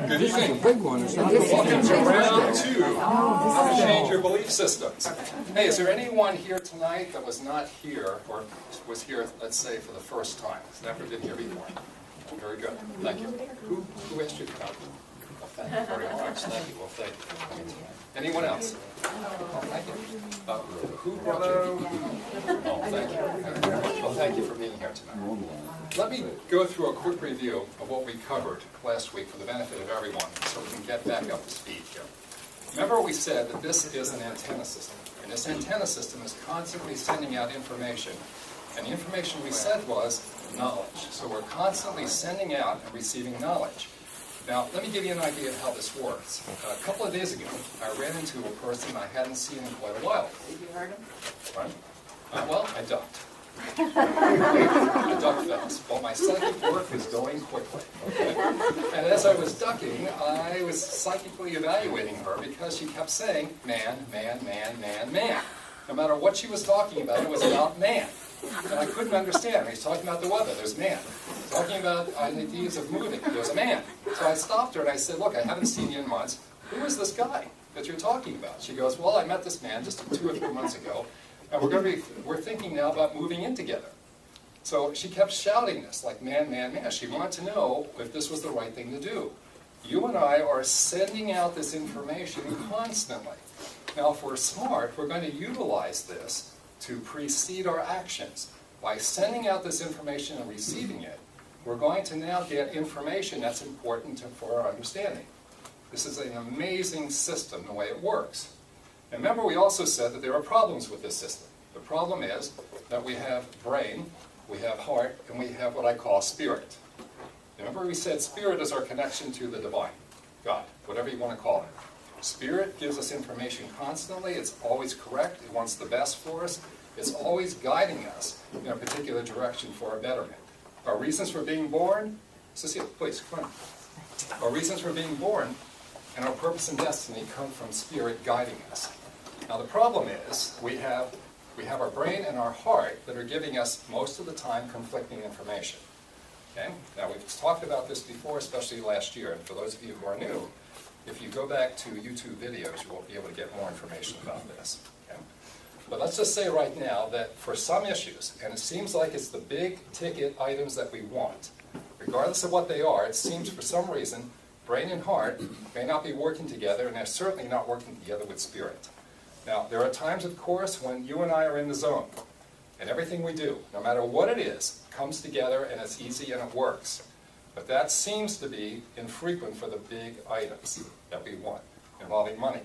This is a big one. It's not Welcome to round 2. How to change your belief systems. Hey, is there anyone here tonight that was not here, or was here, let's say, for the first time? Has never been here before? Very good. Thank you. Who asked you to come? Well, thank you very much. Thank you. Well, thank you for coming tonight. Anyone else? Oh, thank you. Who brought you? Oh, thank you. Well, thank you for being here tonight. Let me go through a quick review of what we covered last week for the benefit of everyone, so we can get back up to speed here. Remember we said that this is an antenna system, and this antenna system is constantly sending out information, and the information we said was knowledge. So we're constantly sending out and receiving knowledge. Now, let me give you an idea of how this works. A couple of days ago, I ran into a person I hadn't seen in quite a while. Did you hurt him? Right? Well, I ducked. I ducked fast. Well, my psychic work was going quickly. Okay? And as I was ducking, I was psychically evaluating her because she kept saying, man, man, man, man, man. No matter what she was talking about, it was about man. And I couldn't understand. He's talking about the weather, there's man. Talking about ideas of moving, there's a man. So I stopped her and I said, look, I haven't seen you in months. Who is this guy that you're talking about? She goes, well, I met this man just 2 or 3 months ago, and we're thinking now about moving in together. So she kept shouting this, like man, man, man. She wanted to know if this was the right thing to do. You and I are sending out this information constantly. Now, if we're smart, we're going to utilize this to precede our actions. By sending out this information and receiving it, we're going to now get information that's important for our understanding. This is an amazing system, the way it works. And remember, we also said that there are problems with this system. The problem is that we have brain, we have heart, and we have what I call spirit. Remember we said spirit is our connection to the divine, God, whatever you want to call it. Spirit gives us information constantly. It's always correct. It wants the best for us. It's always guiding us in a particular direction for our betterment. Our reasons for being born, Cecile, please, come on. Our reasons for being born and our purpose and destiny come from spirit guiding us. Now the problem is we have our brain and our heart that are giving us most of the time conflicting information. Okay? Now we've talked about this before, especially last year, and for those of you who are new, if you go back to YouTube videos, you will be able to get more information about this. Okay? But let's just say right now that for some issues, and it seems like it's the big ticket items that we want, regardless of what they are, it seems for some reason brain and heart may not be working together, and they're certainly not working together with spirit. Now, there are times, of course, when you and I are in the zone, and everything we do, no matter what it is, comes together and it's easy and it works. But that seems to be infrequent for the big items that we want, involving money,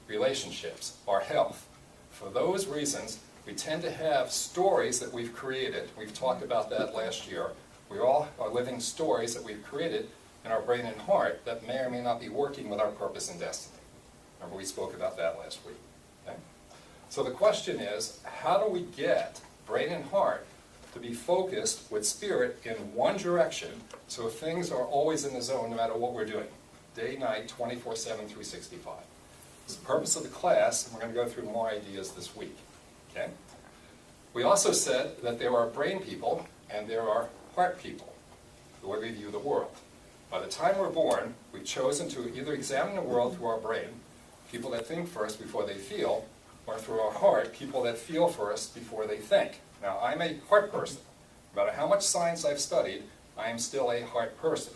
relationships, our health. For those reasons, we tend to have stories that we've created. We've talked about that last year. We all are living stories that we've created in our brain and heart that may or may not be working with our purpose and destiny. Remember, we spoke about that last week. Okay? So the question is, how do we get brain and heart to be focused with spirit in one direction so things are always in the zone no matter what we're doing? Day, night, 24/7, 365. It's the purpose of the class, and we're going to go through more ideas this week. Okay? We also said that there are brain people and there are heart people, the way we view the world. By the time we're born, we've chosen to either examine the world through our brain, people that think first before they feel, or through our heart, people that feel first before they think. Now, I'm a heart person. No matter how much science I've studied, I am still a heart person.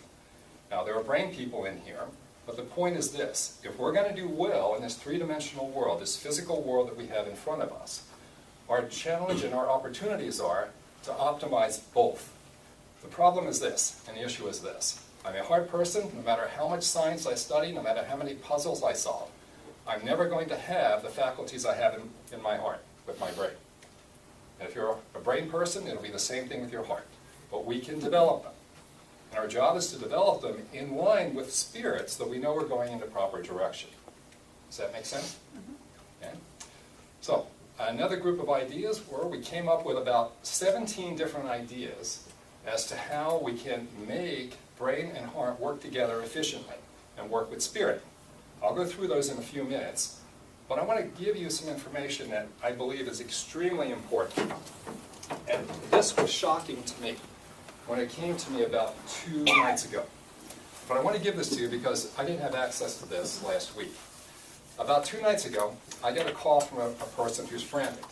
Now, there are brain people in here, but the point is this. If we're going to do well in this three-dimensional world, this physical world that we have in front of us, our challenge and our opportunities are to optimize both. The problem is this, and the issue is this. I'm a heart person. No matter how much science I study, no matter how many puzzles I solve, I'm never going to have the faculties I have in my heart, with my brain. And if you're a brain person, it'll be the same thing with your heart. But we can develop them. And our job is to develop them in line with spirit so that we know we're going in the proper direction. Does that make sense? Mm-hmm. Okay. So, another group of ideas were we came up with about 17 different ideas as to how we can make brain and heart work together efficiently and work with spirit. I'll go through those in a few minutes, but I want to give you some information that I believe is extremely important. And this was shocking to me when it came to me about 2 nights ago. But I want to give this to you because I didn't have access to this last week. About 2 nights ago, I got a call from a person who's frantic.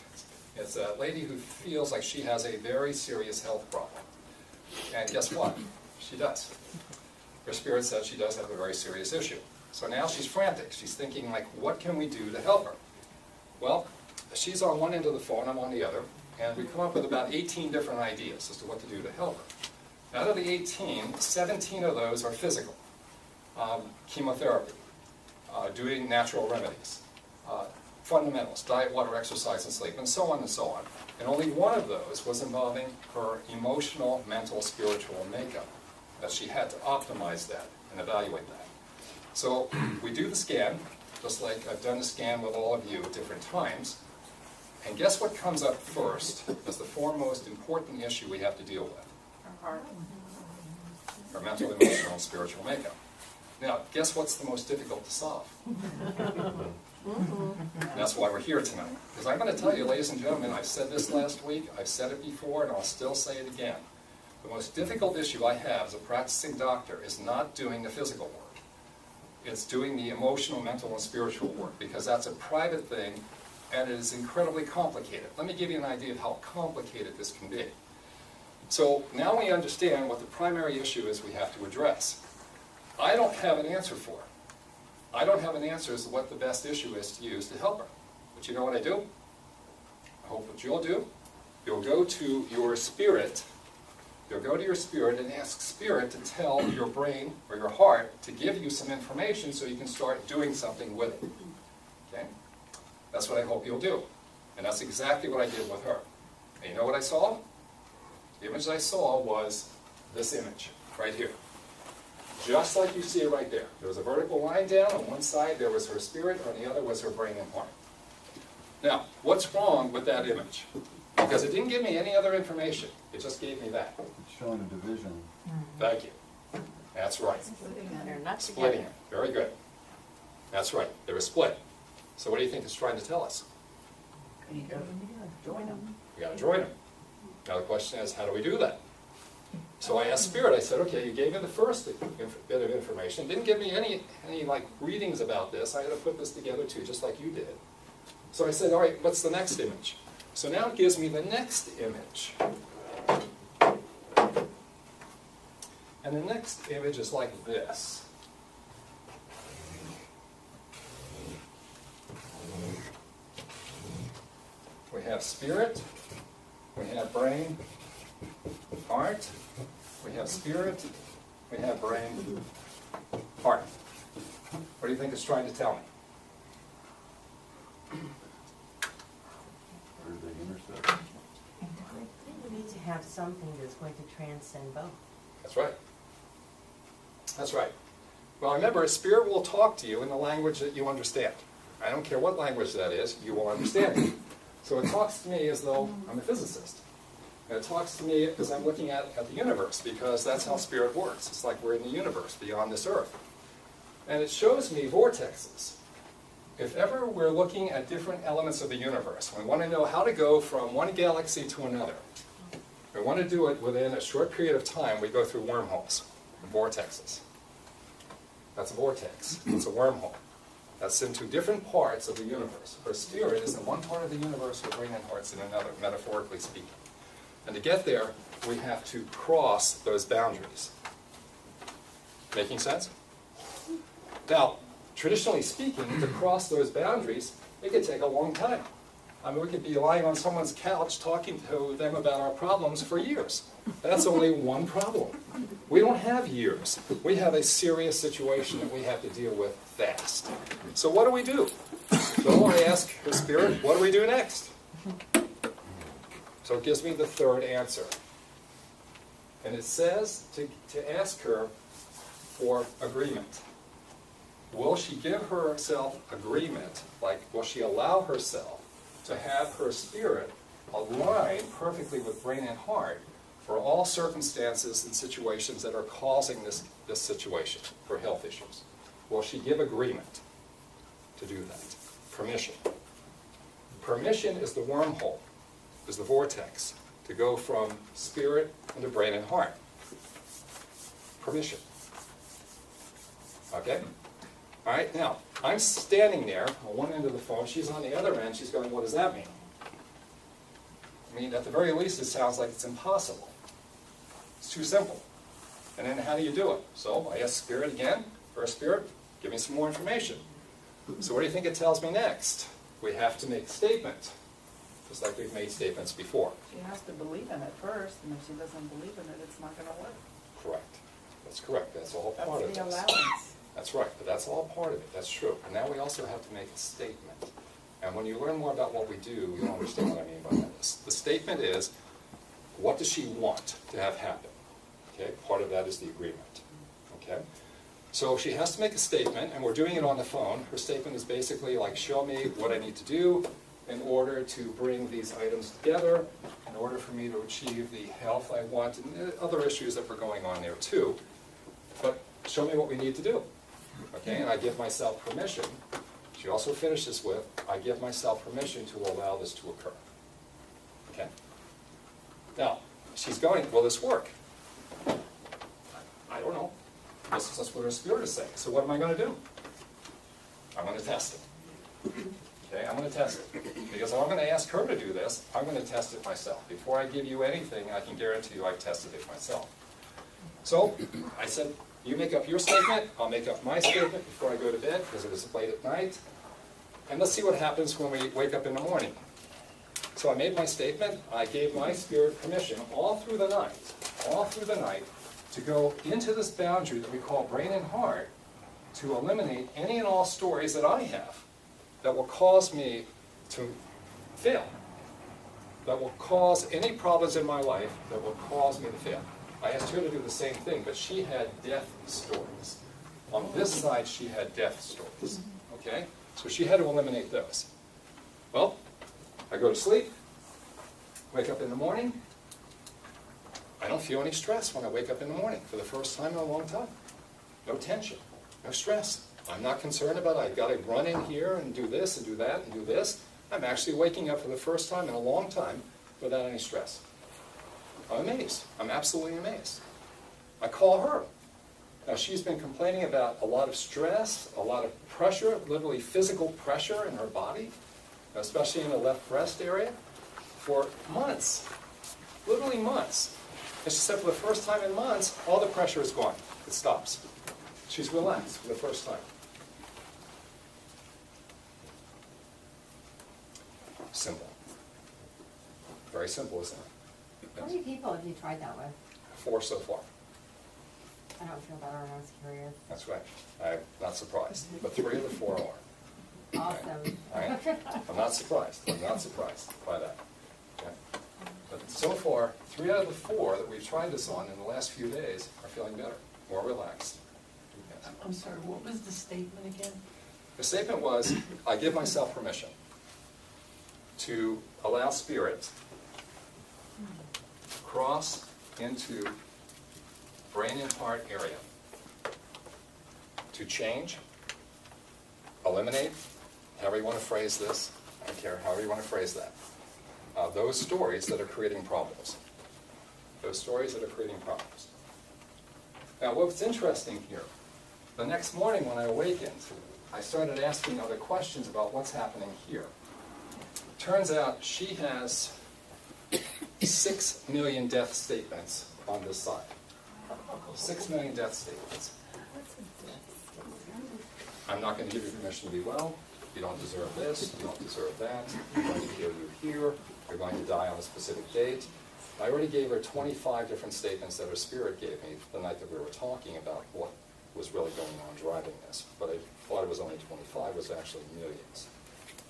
It's a lady who feels like she has a very serious health problem. And guess what? She does. Her spirit says she does have a very serious issue. So now she's frantic. She's thinking, like, what can we do to help her? Well, she's on one end of the phone, I'm on the other, and we come up with about 18 different ideas as to what to do to help her. Out of the 18, 17 of those are physical. Chemotherapy, doing natural remedies, fundamentals, diet, water, exercise, and sleep, and so on and so on. And only one of those was involving her emotional, mental, spiritual makeup, that she had to optimize that and evaluate that. So we do the scan, just like I've done the scan with all of you at different times, and guess what comes up first as the foremost important issue we have to deal with? Our heart. Her mental, emotional, and spiritual makeup. Now, guess what's the most difficult to solve? That's why we're here tonight. Because I'm going to tell you, ladies and gentlemen, I've said this last week, I've said it before, and I'll still say it again. The most difficult issue I have as a practicing doctor is not doing the physical work. It's doing the emotional, mental, and spiritual work, because that's a private thing, and it is incredibly complicated. Let me give you an idea of how complicated this can be. So now we understand what the primary issue is we have to address. I don't have an answer for it. I don't have an answer as to what the best issue is to use to help her. But you know what I do? I hope what you'll do. You'll go to your spirit. You'll go to your spirit and ask spirit to tell your brain or your heart to give you some information so you can start doing something with it. Okay? That's what I hope you'll do. And that's exactly what I did with her. And you know what I saw? The image I saw was this image right here. Just like you see it right there. There was a vertical line down. On one side there was her spirit, on the other was her brain and heart. Now, what's wrong with that image? Because it didn't give me any other information. It just gave me that. It's showing a division. Thank you. That's right. They're not Splitting together. it. Very good. That's right. They were split. So what do you think it's trying to tell us? You gotta join them. We got to join them. Now the question is, how do we do that? So I asked Spirit, I said, okay, you gave me the first bit of information. Didn't give me any like readings about this. I had to put this together too, just like you did. So I said, all right, what's the next image? So now it gives me the next image. And the next image is like this. We have spirit, we have brain, heart, we have spirit, we have brain, heart. What do you think it's trying to tell me? Where do they intersect? We need to have something that's going to transcend both. That's right. That's right. Well, remember, spirit will talk to you in the language that you understand. I don't care what language that is, you will understand it. So it talks to me as though I'm a physicist. And it talks to me as I'm looking at the universe, because that's how spirit works. It's like we're in the universe beyond this earth. And it shows me vortexes. If ever we're looking at different elements of the universe, we want to know how to go from one galaxy to another. We want to do it within a short period of time. We go through wormholes and vortexes. That's a vortex. It's a wormhole. That's into different parts of the universe. Her spirit is in one part of the universe, her brain and heart's in another, metaphorically speaking. And to get there, we have to cross those boundaries. Making sense? Now, traditionally speaking, to cross those boundaries, it could take a long time. I mean, we could be lying on someone's couch talking to them about our problems for years. That's only one problem. We don't have years. We have a serious situation that we have to deal with fast. So what do we do? So I ask the spirit, what do we do next? So it gives me the third answer. And it says to ask her for agreement. Will she give herself agreement? Like, will she allow herself to have her spirit align perfectly with brain and heart for all circumstances and situations that are causing this situation for health issues? Will she give agreement to do that? Permission. Permission is the wormhole, is the vortex, to go from spirit into brain and heart. Permission. Okay? All right, now, I'm standing there on one end of the phone, she's on the other end, she's going, what does that mean? I mean, at the very least, it sounds like it's impossible. It's too simple. And then how do you do it? So I ask Spirit again, first Spirit, give me some more information. So what do you think it tells me next? We have to make a statement, just like we've made statements before. She has to believe in it first, and if she doesn't believe in it, it's not gonna work. Correct. That's correct. That's all That's part of the this. allowance. That's right, but that's all part of it. That's true. And now we also have to make a statement. And when you learn more about what we do, you'll understand what I mean by that. The statement is, what does she want to have happen? Okay, part of that is the agreement. Okay? So she has to make a statement, and we're doing it on the phone. Her statement is basically like, show me what I need to do in order to bring these items together, in order for me to achieve the health I want, and other issues that were going on there too. But show me what we need to do. Okay, and I give myself permission. She also finishes with, I give myself permission to allow this to occur. Okay? Now, she's going, will this work? I don't know. This is what her Spirit is saying. So what am I going to do? I'm going to test it. Okay, I'm going to test it. Because if I'm going to ask her to do this, I'm going to test it myself. Before I give you anything, I can guarantee you I've tested it myself. So I said, you make up your statement, I'll make up my statement before I go to bed, because it was late at night. And let's see what happens when we wake up in the morning. So I made my statement, I gave my Spirit permission all through the night, to go into this boundary that we call brain and heart, to eliminate any and all stories that I have that will cause me to fail, that will cause any problems in my life that will cause me to fail. I asked her to do the same thing, but she had death stories. On this side, she had death stories. Okay? So she had to eliminate those. Well, I go to sleep, wake up in the morning. I don't feel any stress when I wake up in the morning for the first time in a long time. No tension, no stress. I'm not concerned about I've got to run in here and do this and do that and do this. I'm actually waking up for the first time in a long time without any stress. I'm amazed. I'm absolutely amazed. I call her. Now, she's been complaining about a lot of stress, a lot of pressure, literally physical pressure in her body, especially in the left breast area, for months, literally months. And she said for the first time in months, all the pressure is gone. It stops. She's relaxed for the first time. Simple. Very simple, isn't it? How many people have you tried that with? 4 so far. I don't feel better, I was curious. That's right. I'm not surprised. But 3 of the 4 are. Awesome. All right? I'm not surprised. I'm not surprised by that. Okay? But so far, 3 out of the 4 that we've tried this on in the last few days are feeling better, more relaxed. Yes. I'm sorry, what was the statement again? The statement was, I give myself permission to allow Spirit cross into brain and heart area to change, eliminate, however you want to phrase this, I don't care, however you want to phrase that, those stories that are creating problems. Those stories that are creating problems. Now, what's interesting here, the next morning when I awakened, I started asking other questions about what's happening here. Turns out she has 6 million death statements on this side. 6 million death statements. I'm not going to give you permission to be well. You don't deserve this. You don't deserve that. I'm going to kill you here. You're going to die on a specific date. I already gave her 25 different statements that her Spirit gave me the night that we were talking about what was really going on driving this. But I thought it was only 25. It was actually millions.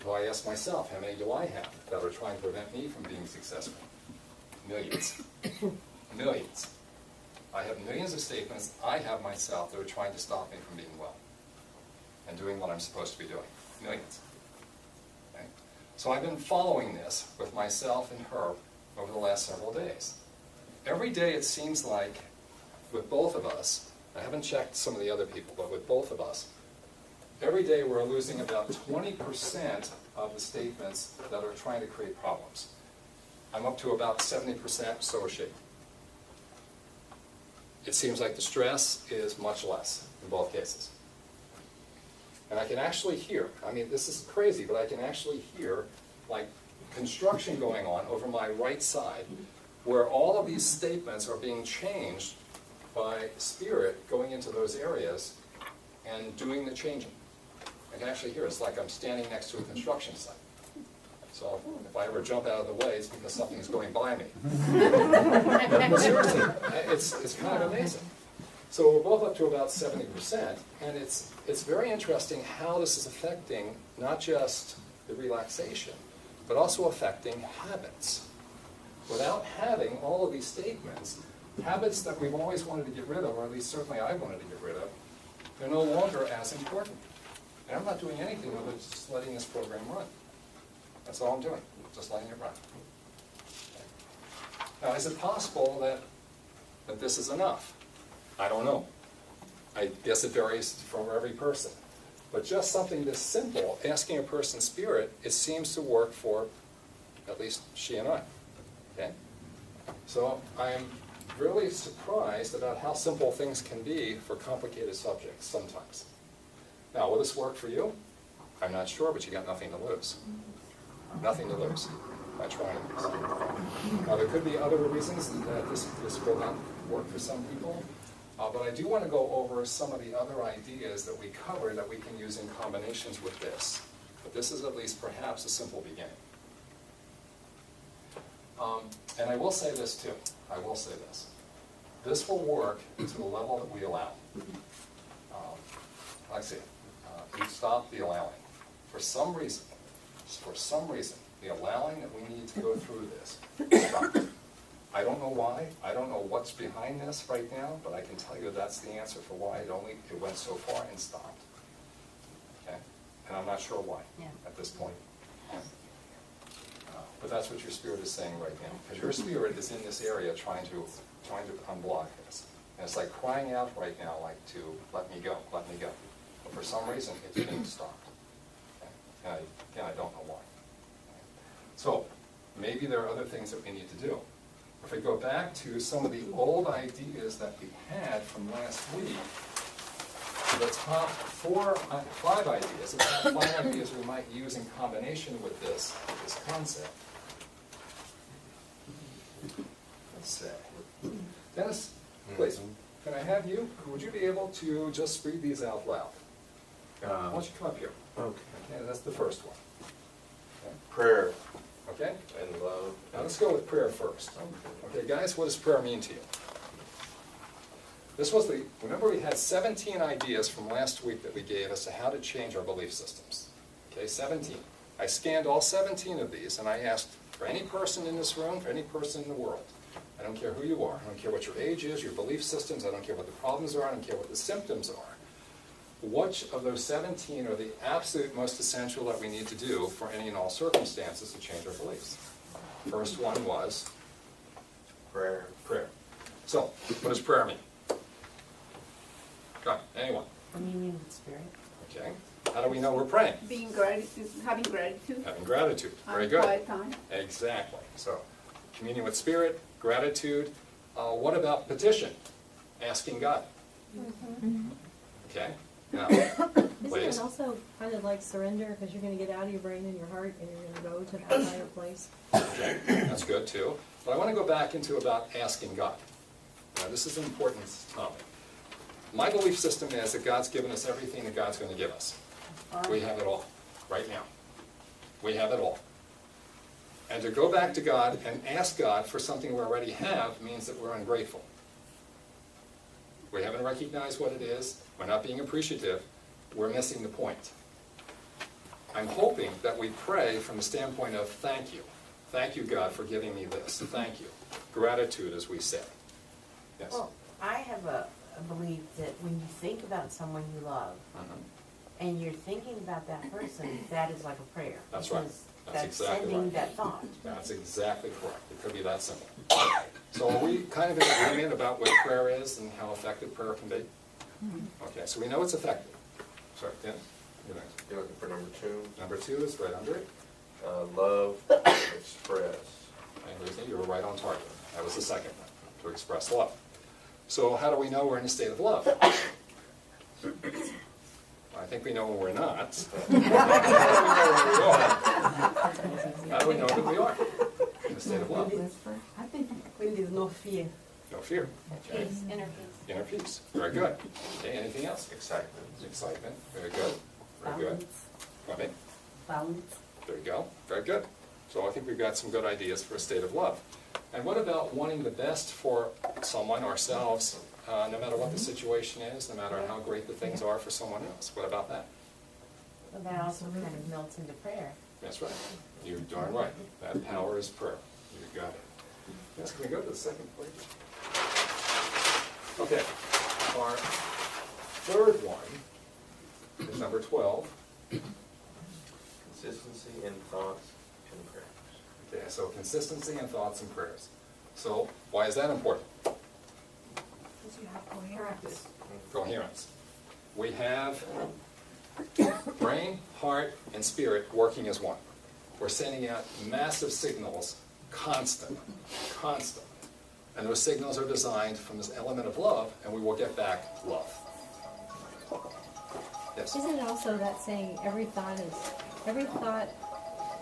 So I asked myself, how many do I have that are trying to prevent me from being successful? Millions. Millions. I have millions of statements I have myself that are trying to stop me from being well and doing what I'm supposed to be doing. Millions. Okay? So I've been following this with myself and her over the last several days. Every day it seems like, with both of us, I haven't checked some of the other people, but with both of us, every day we're losing about 20% of the statements that are trying to create problems. I'm up to about 70%, so is she. It seems like the stress is much less in both cases. And I can actually hear, I mean, this is crazy, but I can actually hear like construction going on over my right side, where all of these statements are being changed by spirit going into those areas and doing the changing. I can actually hear it. It's like I'm standing next to a construction site. So if I ever jump out of the way, it's because something's going by me. But seriously, it's kind of amazing. So we're both up to about 70%, and it's very interesting how this is affecting not just the relaxation, but also affecting habits. Without having all of these statements, habits that we've always wanted to get rid of, or at least certainly I wanted to get rid of, they're no longer as important. And I'm not doing anything other than just letting this program run. That's all I'm doing, just letting it run. Now, is it possible that this is enough? I don't know. I guess it varies for every person. But just something this simple, asking a person's spirit, it seems to work for at least she and I. Okay? So I'm really surprised about how simple things can be for complicated subjects sometimes. Now, will this work for you? I'm not sure, but you got nothing to lose. Nothing to lose by trying this. Now, there could be other reasons that this will not work for some people. But I do want to go over some of the other ideas that we covered that we can use in combinations with this. But this is at least perhaps a simple beginning. And I will say this too. I will say this. This will work to the level that we allow. Let's see. We stop the allowing. For some reason, the allowing that we need to go through this stopped. I don't know why. I don't know what's behind this right now, but I can tell you that's the answer for why it went so far and stopped. Okay? And I'm not sure why at this point. But that's what your spirit is saying right now. Because your spirit is in this area trying to unblock this. And it's like crying out right now, like to let me go, let me go. But for some reason, it's being stopped. Okay? And again, I don't know why. So maybe there are other things that we need to do. If we go back to some of the old ideas that we had from last week, the top 5 ideas, the top 5 ideas we might use in combination with this concept. Let's say. Dennis, please, can I have you? Would you be able to just read these out loud? Why don't you come up here? Okay. Okay, that's the first one. Okay. Prayer Okay? and love. Now let's go with prayer first. Okay, guys, what does prayer mean to you? This was remember we had 17 ideas from last week that we gave as to how to change our belief systems. Okay, 17. I scanned all 17 of these and I asked for any person in this room, for any person in the world. I don't care who you are. I don't care what your age is, your belief systems. I don't care what the problems are. I don't care what the symptoms are. Which of those 17 are the absolute most essential that we need to do for any and all circumstances to change our beliefs? First one was Prayer. prayer. So, what does prayer mean? Go on, anyone? Communion with spirit. Okay. How do we know we're praying? Being gratitude, having gratitude. Having gratitude. Very On good. quiet time. Exactly. So, communion with spirit, gratitude. What about petition? Asking God. Okay. Now, Isn't please. it also kind of like surrender, because you're going to get out of your brain and your heart and you're going to go to that higher place? Okay, that's good too. But I want to go back into about asking God. Now, this is an important topic. My belief system is that God's given us everything that God's going to give us. We have it all, right now. We have it all. And to go back to God and ask God for something we already have means that we're ungrateful. We haven't recognized what it is. We're not being appreciative. We're missing the point. I'm hoping that we pray from the standpoint of thank you. Thank you, God, for giving me this. Thank you. Gratitude, as we say. Yes? Well, I have a belief that when you think about someone you love, and you're thinking about that person, that is like a prayer. That's right. Because That's that's exactly sending right. that thought. That's exactly correct. It could be that simple. So are we kind of in agreement about what prayer is and how effective prayer can be? Okay, so we know it's effective. Sorry, Dan? You're next. You're looking for number 2. Number 2 is right under it. Love, express. And Ruthie, you were right on target. That was the second one, to express love. So how do we know we're in a state of love? I think we know when we're not. How do we know that we are? In a state of love. When there's no fear. No fear. Okay. Peace, inner peace. Inner peace. Very good. Okay, anything else? Excitement. Excitement. Very good. Very good. Pardon me? Balance. There you go. Very good. So I think we've got some good ideas for a state of love. And what about wanting the best for someone, ourselves, no matter what the situation is, no matter how great the things are for someone else? What about that? Well, that also kind of melts into prayer. That's right. You're darn right. That power is prayer. You got it. Yes, can we go to the second page? Okay. Our third one is number 12. Consistency in thoughts and prayers. Okay, so consistency in thoughts and prayers. So why is that important? Practice. Coherence. We have brain, heart, and spirit working as one. We're sending out massive signals constantly. And those signals are designed from this element of love, and we will get back love. Yes? Isn't it also that saying every thought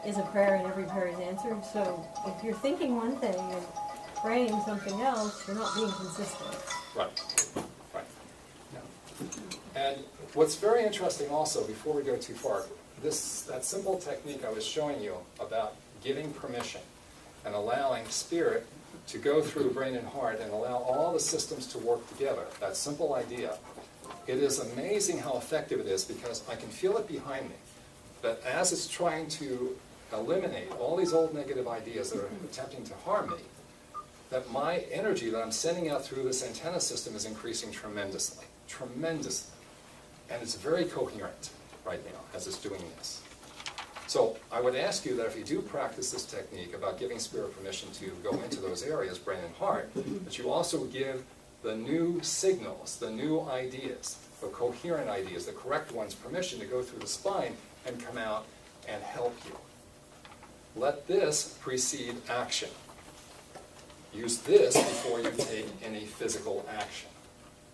is a prayer and every prayer is answered? So if you're thinking one thing and praying something else, you're not being consistent. Right. Right. Yeah. And what's very interesting also, before we go too far, that simple technique I was showing you about giving permission and allowing spirit to go through brain and heart and allow all the systems to work together, that simple idea, it is amazing how effective it is, because I can feel it behind me. That as it's trying to eliminate all these old negative ideas that are attempting to harm me, that my energy that I'm sending out through this antenna system is increasing tremendously. Tremendously. And it's very coherent right now as it's doing this. So I would ask you that if you do practice this technique about giving spirit permission to go into those areas, brain and heart, that you also give the new signals, the new ideas, the coherent ideas, the correct ones, permission to go through the spine and come out and help you. Let this precede action. Use this before you take any physical action.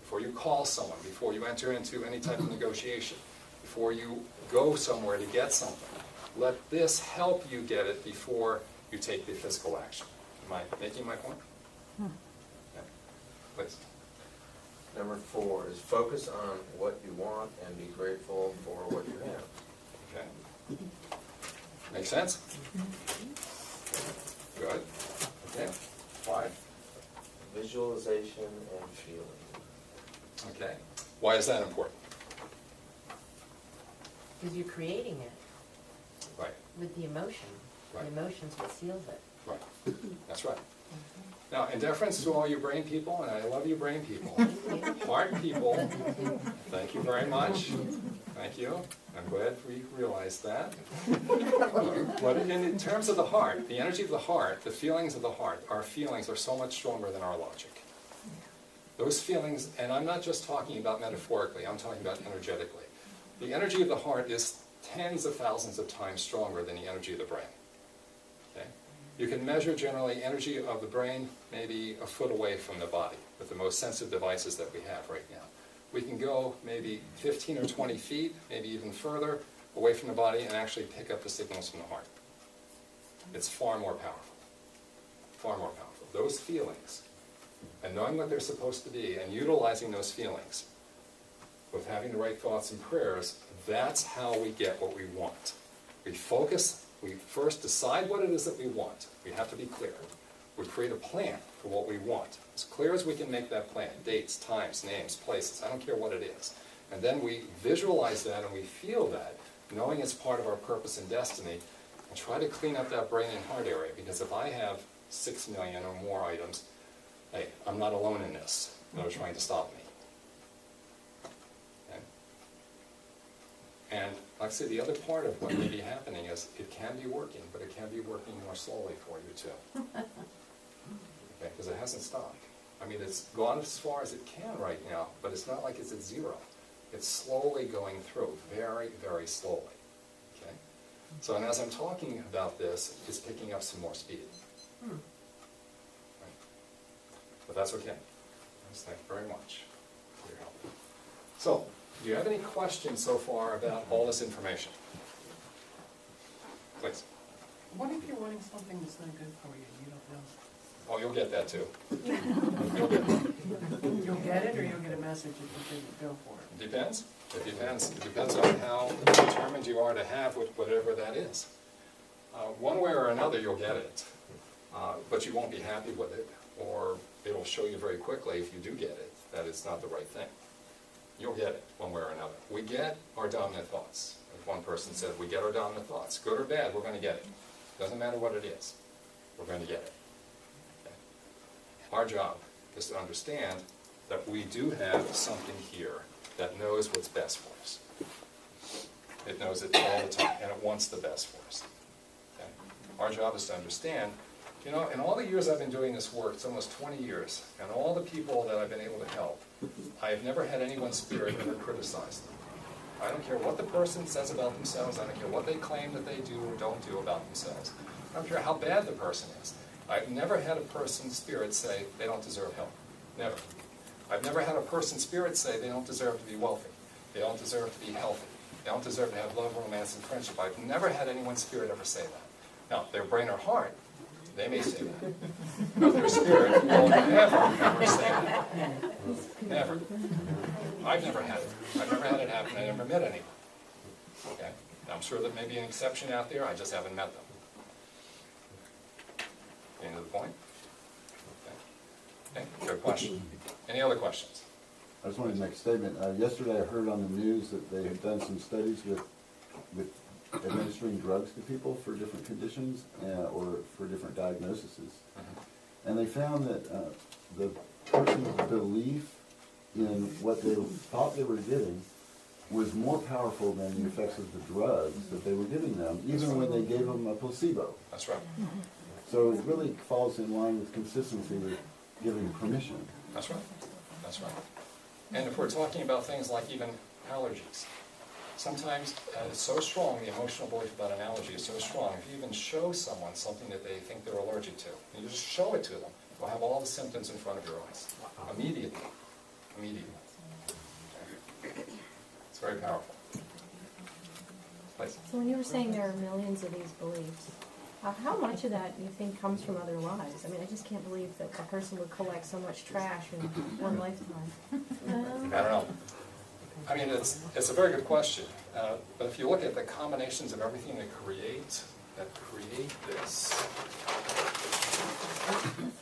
Before you call someone, before you enter into any type of negotiation, before you go somewhere to get something. Let this help you get it before you take the physical action. Am I making my point? Yeah. Please. Number 4 is focus on what you want and be grateful for what you have. Okay. Make sense? Good. Okay. 5. Visualization and feeling. Okay. Why is that important? Because you're creating it Right. with the emotion. Right. The emotion's what seals it. Right. That's right. Now, in deference to all you brain people, and I love you brain people, heart people, thank you very much. Thank you. I'm glad we realized that. But in terms of the heart, the energy of the heart, the feelings of the heart, our feelings are so much stronger than our logic. Those feelings, and I'm not just talking about metaphorically, I'm talking about energetically. The energy of the heart is tens of thousands of times stronger than the energy of the brain. Okay? You can measure generally energy of the brain maybe a foot away from the body with the most sensitive devices that we have right now. We can go maybe 15 or 20 feet, maybe even further away from the body and actually pick up the signals from the heart. It's far more powerful. Far more powerful. Those feelings, and knowing what they're supposed to be and utilizing those feelings with having the right thoughts and prayers, that's how we get what we want. We focus, we first decide what it is that we want. We have to be clear. We create a plan for what we want. As clear as we can make that plan, dates, times, names, places, I don't care what it is. And then we visualize that and we feel that, knowing it's part of our purpose and destiny, and try to clean up that brain and heart area, because if I have 6 million or more items, hey, I'm not alone in this. They're trying to stop me. Okay? And like I said, the other part of what may be happening is it can be working, but it can be working more slowly for you too. Okay, because it hasn't stopped. I mean, it's gone as far as it can right now, but it's not like it's at zero. It's slowly going through, very, very slowly. Okay? So, and as I'm talking about this, it's picking up some more speed. Right. But that's okay. Thank you very much for your help. So, Do you have any questions so far about all this information? Please. What if you're wanting something that's not good for you and you don't know? Oh, you'll get that too. You'll get that. You'll get it or you'll get a message if you didn't go for it? Depends. It depends. It depends on how determined you are to have whatever that is. One way or another, you'll get it, but you won't be happy with it, or it'll show you very quickly if you do get it that it's not the right thing. You'll get it one way or another. We get our dominant thoughts. As one person said, we get our dominant thoughts. Good or bad, we're going to get it. Doesn't matter what it is. We're going to get it. Okay? Our job is to understand that we do have something here that knows what's best for us. It knows it all the time, and it wants the best for us. Okay? Our job is to understand, you know, in all the years I've been doing this work, it's almost 20 years, and all the people that I've been able to help, I've never had anyone's spirit ever criticize them. I don't care what the person says about themselves, I don't care what they claim that they do or don't do about themselves. I don't care how bad the person is. I've never had a person's spirit say they don't deserve help. Never. I've never had a person's spirit say they don't deserve to be wealthy. They don't deserve to be healthy. They don't deserve to have love, romance, and friendship. I've never had anyone's spirit ever say that. Now, their brain or heart, they may say that. But their spirit will never, ever say that. Never. I've never had it. I've never had it happen. I never met anyone. Okay? I'm sure there may be an exception out there. I just haven't met them. Getting to the point? Okay. Okay. Good question. Any other questions? I just wanted to make a statement. Yesterday I heard on the news that they had done some studies with administering drugs to people for different conditions or for different diagnoses. And they found that the person's belief in what they thought they were getting was more powerful than the effects of the drugs that they were giving them, even when they gave them a placebo. That's right. So it really falls in line with consistency with giving permission. That's right. That's right. And if we're talking about things like even allergies, sometimes it's so strong, the emotional belief about an allergy is so strong, if you even show someone something that they think they're allergic to, and you just show it to them, they'll have all the symptoms in front of your eyes. Immediately. Immediately. It's very powerful. Please. So when you were saying there are millions of these beliefs, how much of that do you think comes from other lives? I mean, I just can't believe that a person would collect so much trash in one lifetime. I don't know. I mean, it's a very good question. But if you look at the combinations of everything that create this,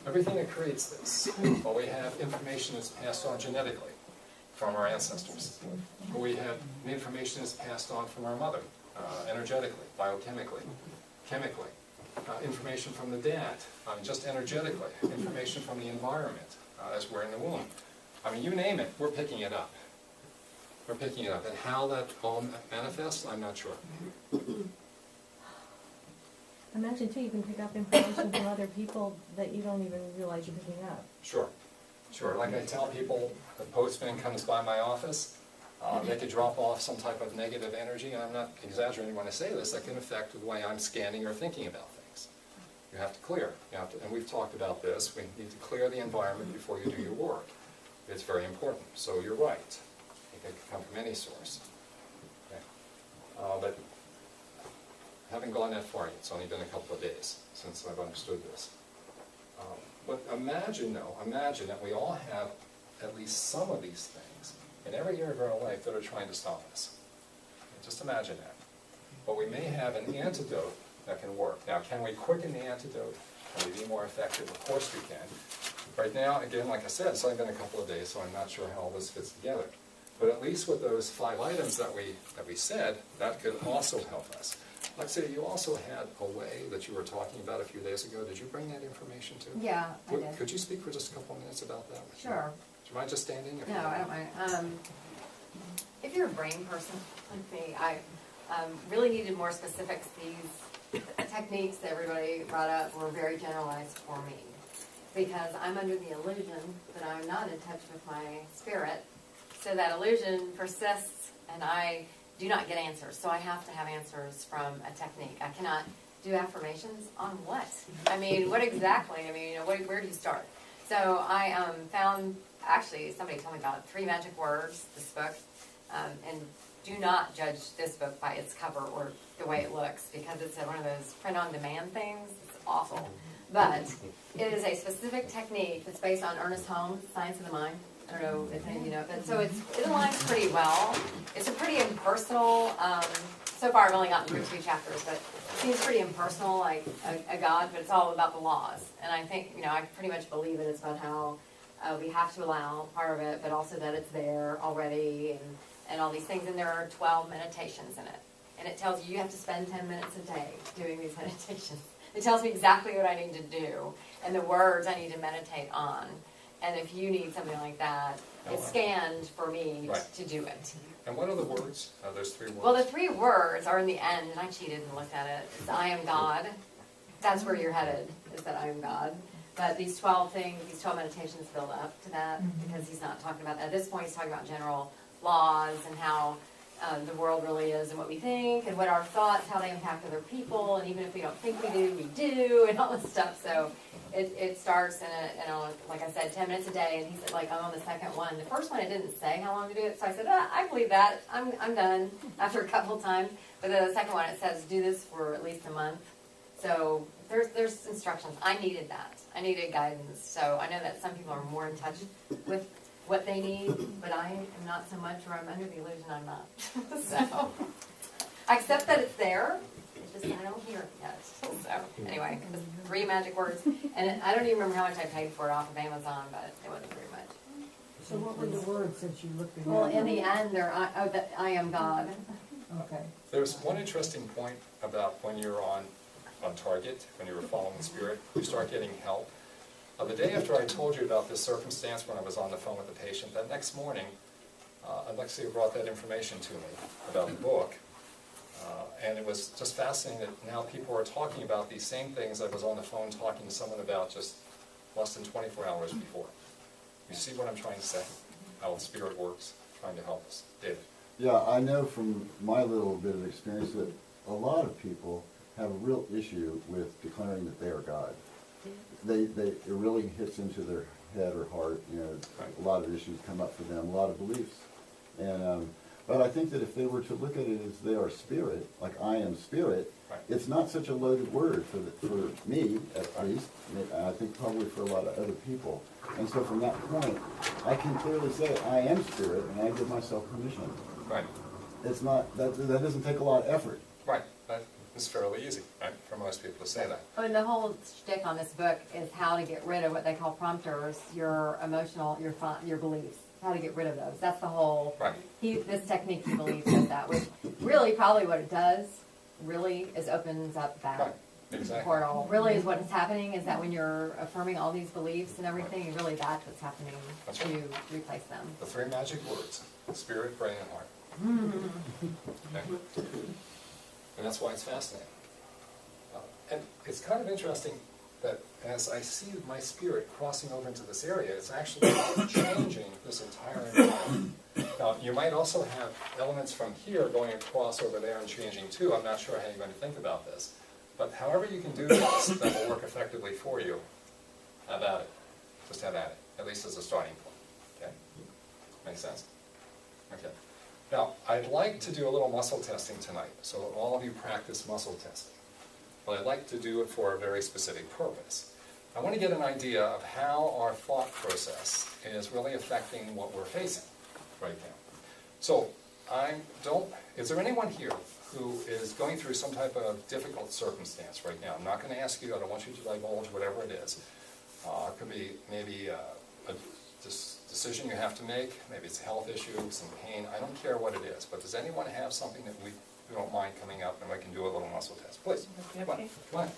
everything that creates this, well, we have information that's passed on genetically from our ancestors. We have information that's passed on from our mother, energetically, biochemically, chemically. Information from the dad, just energetically, information from the environment as we're in the womb. I mean, you name it, we're picking it up. We're picking it up. And how that all manifests, I'm not sure. Imagine, too, you can pick up information from other people that you don't even realize you're picking up. Sure. Sure. Like I tell people, the postman comes by my office, they could drop off some type of negative energy, and I'm not exaggerating when I say this, that can affect the way I'm scanning or thinking about things. You have to clear. You have to, and we've talked about this, we need to clear the environment before you do your work. It's very important. So you're right. It can come from any source. Okay. But having gone that far, it's only been a couple of days since I've understood this. But imagine that we all have at least some of these things in every area of our life that are trying to stop us. Just imagine that. But we may have an antidote that can work. Now, can we quicken the antidote? Can we be more effective? Of course we can. Right now, again, like I said, it's only been a couple of days, so I'm not sure how all this fits together. But at least with those 5 items that we said, that could also help us. Like I say, you also had a way that you were talking about a few days ago. Did you bring that information too? Yeah, I did. Could you speak for just a couple of minutes about that? Sure. Do you mind just standing? No, I don't mind. If you're a brain person like me, I really needed more specifics. These techniques that everybody brought up were very generalized for me because I'm under the illusion that I'm not in touch with my spirit. So that illusion persists and I do not get answers. So I have to have answers from a technique. I cannot do affirmations on what? I mean, what exactly? I mean, where do you start? So I found, actually, somebody told me about 3 magic words, this book. And do not judge this book by its cover or the way it looks, because it's one of those print-on-demand things. It's awful. But it is a specific technique that's based on Ernest Holmes' Science of the Mind. I don't know if any of you know it. So it aligns pretty well. It's a pretty impersonal, so far I've only gotten through 2 chapters, but it seems pretty impersonal, like a God, but it's all about the laws. And I think, I pretty much believe it. It's about how we have to allow part of it, but also that it's there already, and all these things. And there are 12 meditations in it. And it tells you have to spend 10 minutes a day doing these meditations. It tells me exactly what I need to do and the words I need to meditate on. And if you need something like that, it's scanned for me to do it. And what are the words? There's 3 words. Well, the 3 words are in the end, and I cheated and looked at it. It's I am God. That's where you're headed, is that I am God. But these 12 things, these 12 meditations build up to that, because he's not talking about that. At this point, he's talking about general laws and how the world really is and what we think and what our thoughts, how they impact other people, and even if we don't think we do, and all this stuff. So it starts in like I said, 10 minutes a day, and he said, like, I'm on the second one. The first one, it didn't say how long to do it, so I said, I believe that. I'm done after a couple times. But then the second one, it says, do this for at least a month. So there's instructions. I needed that. I needed guidance. So I know that some people are more in touch with what they need, but I am not so much, or I'm under the illusion I'm not. So I accept that it's there. It's just I don't hear it yet. So anyway, 3 magic words, and I don't even remember how much I paid for it off of Amazon, but it wasn't very much. So what were the words that you looked at? Well, in the end, that I am God. Okay. There's one interesting point about when you're on target, when you're following the Spirit, you start getting help. The day after I told you about this circumstance when I was on the phone with the patient, that next morning, Alexia brought that information to me about the book. And it was just fascinating that now people are talking about these same things I was on the phone talking to someone about just less than 24 hours before. You see what I'm trying to say? How the Spirit works, trying to help us. David? Yeah, I know from my little bit of experience that a lot of people have a real issue with declaring that they are God. It really hits into their head or heart. A lot of issues come up for them, a lot of beliefs. And but I think that if they were to look at it as they are spirit, like I am spirit, it's not such a loaded word for me, at least. I think probably for a lot of other people. And so from that point, I can clearly say I am spirit, and I give myself permission. Right. It's not that doesn't take a lot of effort. Right. It's fairly easy, right, for most people to say that. Oh, and the whole shtick on this book is how to get rid of what they call prompters, your emotional, your beliefs, how to get rid of those. That's the whole, this technique he believes does that, which really probably what it does, really, is opens up that portal. Really is what is happening is that when you're affirming all these beliefs and everything, really that's what's happening to replace them. The 3 magic words, spirit, brain, and heart. Okay. And that's why it's fascinating. And it's kind of interesting that as I see my spirit crossing over into this area, it's actually changing this entire environment. Now, you might also have elements from here going across over there and changing too. I'm not sure how you're going to think about this. But however you can do this that will work effectively for you, have at it. Just have at it, at least as a starting point. Okay? Make sense? Okay. Now, I'd like to do a little muscle testing tonight, so all of you practice muscle testing. But I'd like to do it for a very specific purpose. I want to get an idea of how our thought process is really affecting what we're facing right now. So, is there anyone here who is going through some type of difficult circumstance right now? I'm not going to ask you, I don't want you to divulge whatever it is. It could be maybe a decision you have to make, maybe it's a health issue, some pain, I don't care what it is, but does anyone have something that we don't mind coming up and we can do a little muscle test? Please, come on, come on.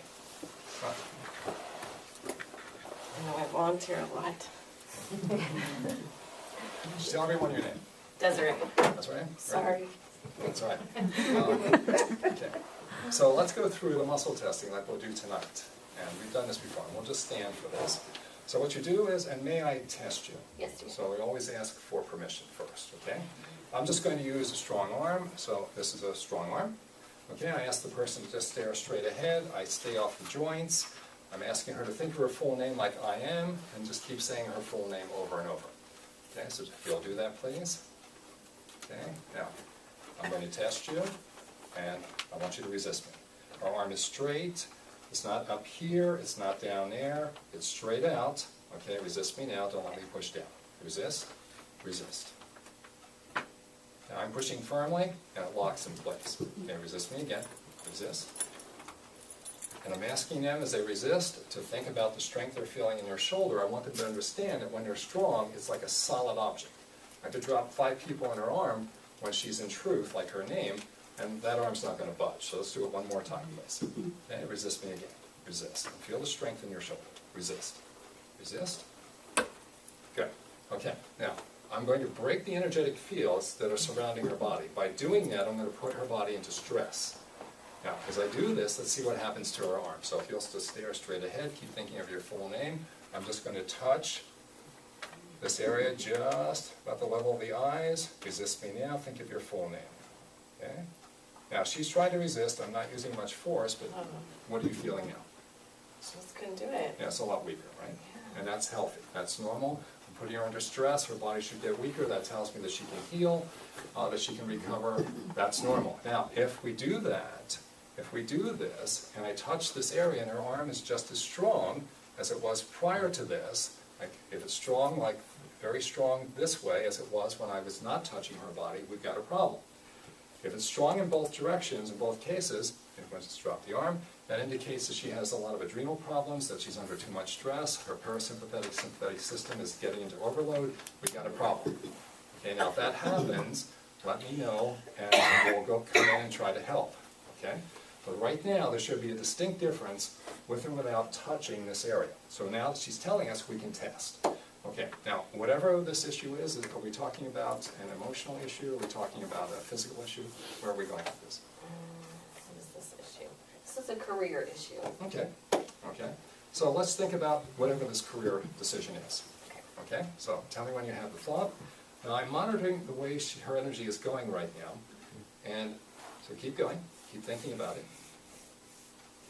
I know I volunteer a lot. Just tell everyone your name. Desiree. That's right? Sorry. That's right. Okay. So let's go through the muscle testing like we'll do tonight. And we've done this before, and we'll just stand for this. So what you do is, and may I test you? Yes, dear. So we always ask for permission first, okay? I'm just going to use a strong arm, so this is a strong arm. Okay, I ask the person to just stare straight ahead. I stay off the joints. I'm asking her to think of her full name like I am, and just keep saying her full name over and over. Okay, so if you'll do that, please. Okay, now, I'm going to test you, and I want you to resist me. Our arm is straight, it's not up here, it's not down there, it's straight out. Okay, resist me now, don't let me push down. Resist, resist. Now I'm pushing firmly, and it locks in place. Okay, resist me again, resist. And I'm asking them as they resist to think about the strength they're feeling in their shoulder. I want them to understand that when they're strong, it's like a solid object. I could drop 5 people on her arm when she's in truth, like her name, and that arm's not going to budge. So let's do it one more time, please. Okay, resist me again. Resist. And feel the strength in your shoulder. Resist. Resist. Good. Okay, now I'm going to break the energetic fields that are surrounding her body. By doing that, I'm going to put her body into stress. Now, as I do this, let's see what happens to her arm. So if you'll just stare straight ahead, keep thinking of your full name. I'm just going to touch this area just about the level of the eyes. Resist me now, think of your full name. Okay? Now, she's trying to resist. I'm not using much force, but what are you feeling now? She just couldn't do it. Yeah, it's a lot weaker, right? Yeah. And that's healthy. That's normal. I'm putting her under stress. Her body should get weaker. That tells me that she can heal, that she can recover. That's normal. Now, if we do that, if we do this, and I touch this area and her arm is just as strong as it was prior to this, like if it's strong, like very strong this way as it was when I was not touching her body, we've got a problem. If it's strong in both directions, in both cases, if I just drop the arm, that indicates that she has a lot of adrenal problems, that she's under too much stress, her parasympathetic sympathetic system is getting into overload, we've got a problem. Okay, now if that happens, let me know and we'll go come in and try to help. Okay? But right now, there should be a distinct difference with or without touching this area. So now that she's telling us, we can test. Okay, now, whatever this issue is are we talking about an emotional issue? Are we talking about a physical issue? Where are we going with this? What is this issue? This is a career issue. Okay, okay. So let's think about whatever this career decision is. Okay, so tell me when you have the thought. Now, I'm monitoring the way her energy is going right now. And so keep going. Keep thinking about it.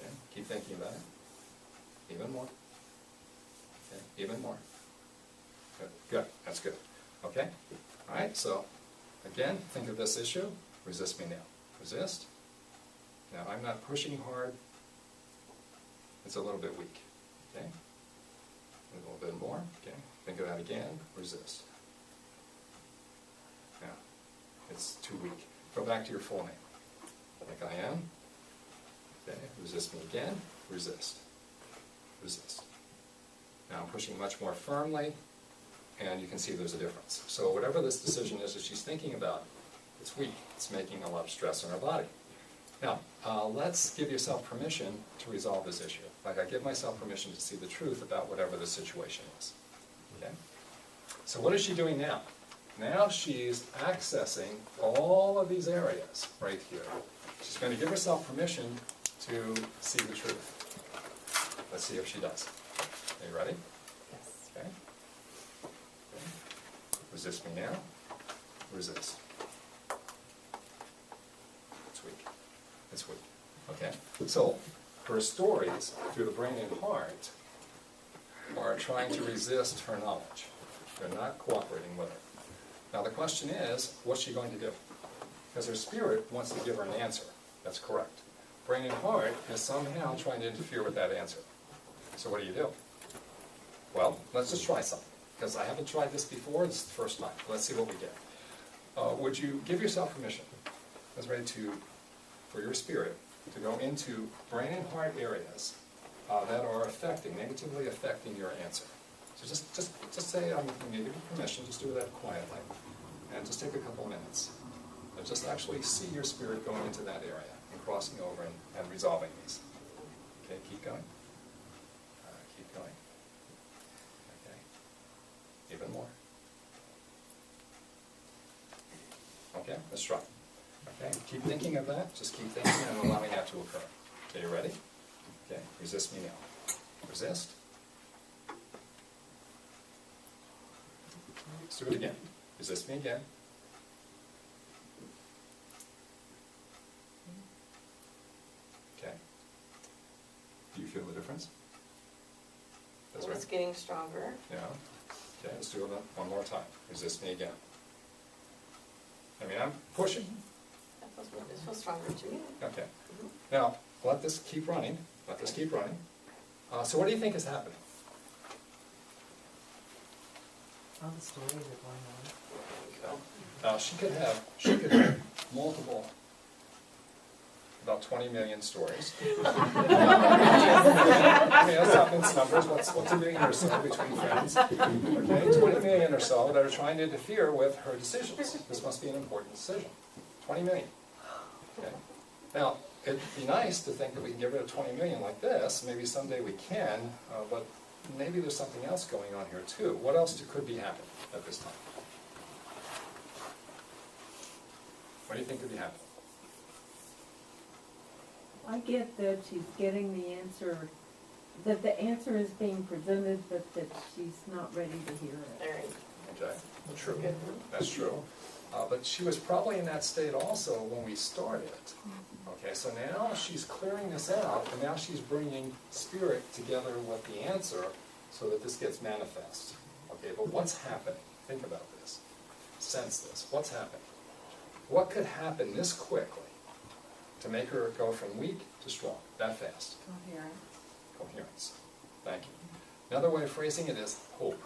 Okay. Keep thinking about it. Even more. Okay. Even more. Good. Good. That's good. Okay. All right. So again, think of this issue. Resist me now. Resist. Now I'm not pushing hard. It's a little bit weak. Okay. A little bit more. Okay. Think of that again. Resist. Now it's too weak. Go back to your full name. Like I am. Okay, resist me again, resist, resist. Now I'm pushing much more firmly, and you can see there's a difference. So whatever this decision is that she's thinking about, it's weak. It's making a lot of stress on her body. Now, let's give yourself permission to resolve this issue. Like I give myself permission to see the truth about whatever the situation is. Okay? So what is she doing now? Now she's accessing all of these areas right here. She's going to give herself permission to see the truth. Let's see if she does. Are you ready? Yes. Okay. Okay. Resist me now. Resist. It's weak. It's weak. Okay. So her stories through the brain and heart are trying to resist her knowledge. They're not cooperating with her. Now the question is, what's she going to do? Because her spirit wants to give her an answer. That's correct. Brain and heart is somehow trying to interfere with that answer. So what do? Well, let's just try something. Because I haven't tried this before, this is the first time. Let's see what we get. Would you give yourself permission, as ready for your spirit, to go into brain and heart areas that are negatively affecting your answer? So just say, I'm going to give you permission, just do that quietly. And just take a couple minutes. And just actually see your spirit going into that area and crossing over and resolving these. Okay, keep going. Keep going. Okay. Even more. Okay, let's try. Okay, keep thinking of that. Just keep thinking and allowing that to occur. Okay, you ready? Okay, resist me now. Resist. Let's do it again. Resist me again. Okay. Do you feel the difference? That's right. It's getting stronger. Yeah. Okay, let's do it one more time. Resist me again. I mean, mean, I'm pushing. It feels stronger to me. Okay. Now, let this keep running. Let this keep running. So what do you think is happening? All the stories are going on. Okay. Now, she could have multiple, about 20 million stories. I mean, that's not mince numbers. What's a million or so between friends? Okay, 20 million or so that are trying to interfere with her decisions. This must be an important decision. 20 million. Okay. Now, it'd be nice to think that we can get rid of 20 million like this. Maybe someday we can, but maybe there's something else going on here too. What else could be happening at this time? What do you think could be happening? I get that she's getting the answer, that the answer is being presented, but that she's not ready to hear it. All right. Okay, true. That's true. But she was probably in that state also when we started. Okay, so now she's clearing this out, and now she's bringing spirit together with the answer so that this gets manifest. Okay, but what's happening? Think about this. Sense this. What's happening? What could happen this quickly to make her go from weak to strong, that fast? Coherence. Thank you. Another way of phrasing it is hope.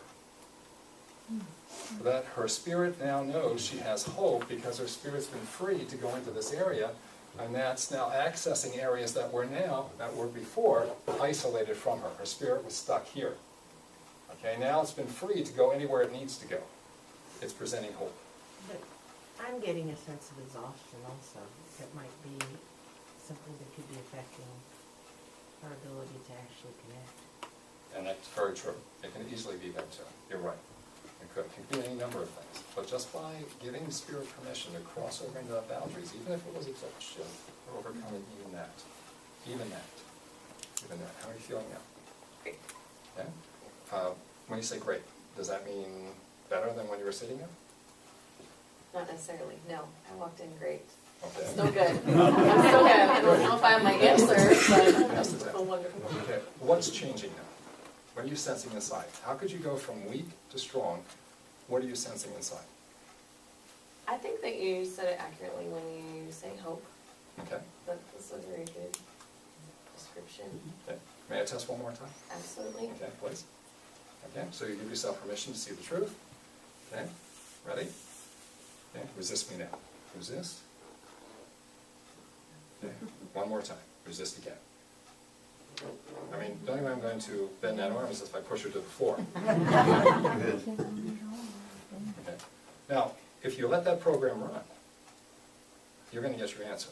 That her spirit now knows she has hope because her spirit's been free to go into this area, and that's now accessing areas that were before isolated from her. Her spirit was stuck here. Okay, now it's been free to go anywhere it needs to go. It's presenting hope. But I'm getting a sense of exhaustion also. That might be something that could be affecting our ability to actually connect. And that's very true. It can easily be that too. You're right. It could be any number of things. But just by giving the spirit permission to cross over into the boundaries, even if it was exhaustion, we're overcoming even that. Even that. Even that. How are you feeling now? Great. Okay. When you say great, does that mean better than when you were sitting there? Not necessarily, no. I walked in great. Okay. I'm still good. I'm still good. I don't know if I have my answer, but I feel wonderful. Okay. What's changing now? What are you sensing inside? How could you go from weak to strong? What are you sensing inside? I think that you said it accurately when you say hope. Okay. That was a very good description. Okay. May I test one more time? Absolutely. Okay, please. Okay, so you give yourself permission to see the truth. Okay, ready? Okay, resist me now. Resist. Okay, one more time. Resist again. I mean, the only way I'm going to bend that arm is if I push her to the floor. Okay. Now, if you let that program run, you're going to get your answer.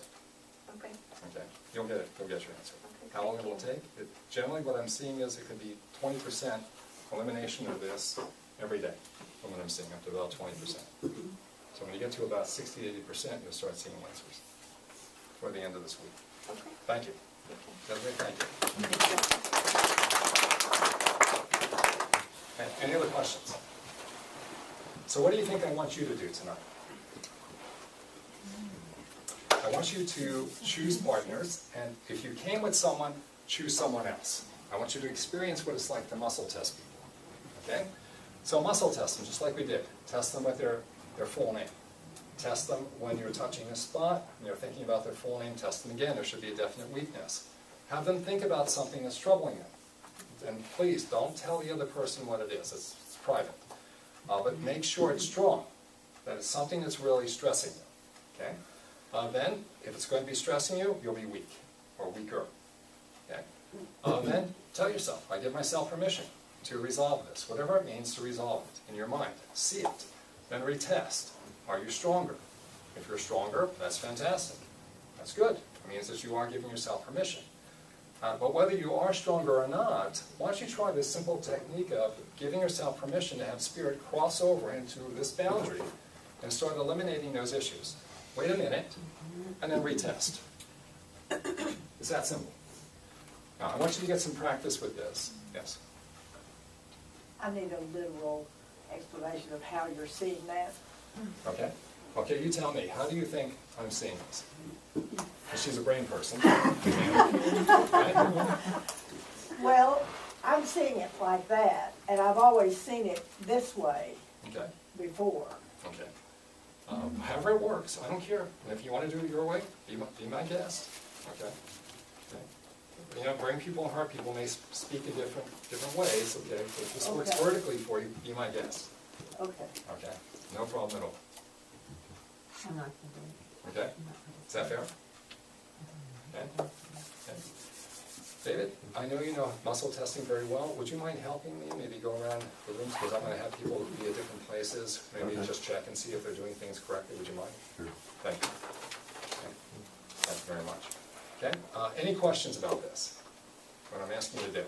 Okay. Okay, you'll get it. You'll get your answer. Okay, How long it thank will you. take? Generally, what I'm seeing is it could be 20% elimination of this every day, from what I'm seeing, up to about 20%. So when you get to about 60 to 80%, you'll start seeing answers for the end of this week. Okay. Thank you. Desiree, thank you. Okay, any other questions? So what do you think I want you to do tonight? I want you to choose partners, and if you came with someone, choose someone else. I want you to experience what it's like to muscle test people. Okay? So muscle test them, just like we did. Test them with their full name. Test them when you're touching a spot, and you're thinking about their full name. Test them again. There should be a definite weakness. Have them think about something that's troubling them. And please, don't tell the other person what it is. It's private. But make sure it's strong, that it's something that's really stressing you. Okay? Then, if it's going to be stressing you, you'll be weak or weaker. Okay? Then, tell yourself, I give myself permission to resolve this, whatever it means to resolve it in your mind. See it. Then retest. Are you stronger? If you're stronger, that's fantastic. That's good. It means that you are giving yourself permission. But whether you are stronger or not, why don't you try this simple technique of giving yourself permission to have spirit cross over into this boundary and start eliminating those issues. Wait a minute, and then retest. It's that simple. Now, I want you to get some practice with this. Yes? I need a literal explanation of how you're seeing that. Okay. Okay, you tell me. How do you think I'm seeing this? 'Cause she's a brain person. Well, I'm seeing it like that, and I've always seen it this way Okay. before. Okay. however it works, I don't care. And if you want to do it your way, be my guest, okay? Okay. You know, brain people and heart people may speak in different ways, okay? But if this works Okay. vertically for you, be my guest, Okay. okay? No problem at all, I'm not gonna do it. okay? I'm not gonna Is that fair? Okay. Okay. David, I know you know muscle testing very well. Would you mind helping me, maybe go around the rooms, because I'm going to have people be at different places, maybe Okay. just check and see if they're doing things correctly. Would you mind? Sure. Thank you. Okay. Thank you very much. Okay, any questions about this, what I'm asking you to do?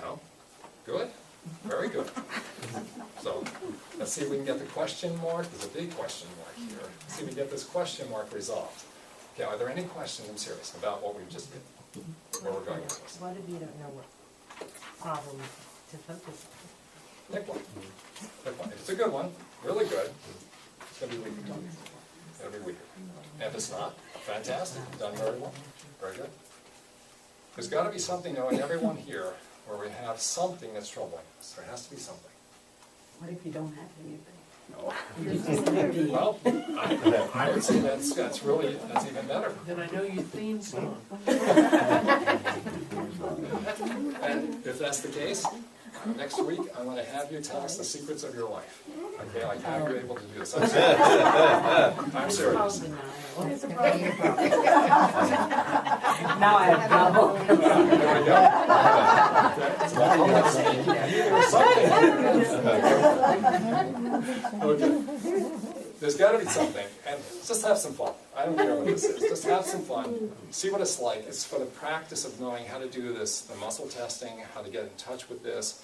No? Good? Very good. So, let's see if we can get the question mark. There's a big question mark here. Let's see if we can get this question mark resolved. Okay, are there any questions, I'm serious, about what we just did? Where we're going with this? What if you don't know what problem to focus on? Pick one. Pick one. If it's a good one, really good, it's going to be weaker. It'll be weaker. And if it's not, fantastic, you've done very well. Very good. There's got to be something, though, in everyone here where we have something that's troubling us. There has to be something. What if you don't have anything? Well, I would say that's even better. Then I know your theme song. And if that's the case, next week I'm going to have you tell us the secrets of your life. Okay, like how you're able to do this. I'm serious. I'm serious. It's Now I have trouble. There we go. Okay. There's got to be something, and just have some fun. I don't care what this is. Just have some fun. See what it's like. It's for the practice of knowing how to do this, the muscle testing, how to get in touch with this.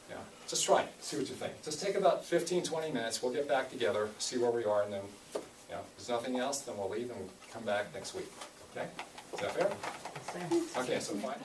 Yeah, just try it. See what you think. Just take about 15, 20 minutes. We'll get back together, see where we are, and then, if there's nothing else, then we'll leave and come back next week. Okay? Is that fair? fair. Okay, so fine.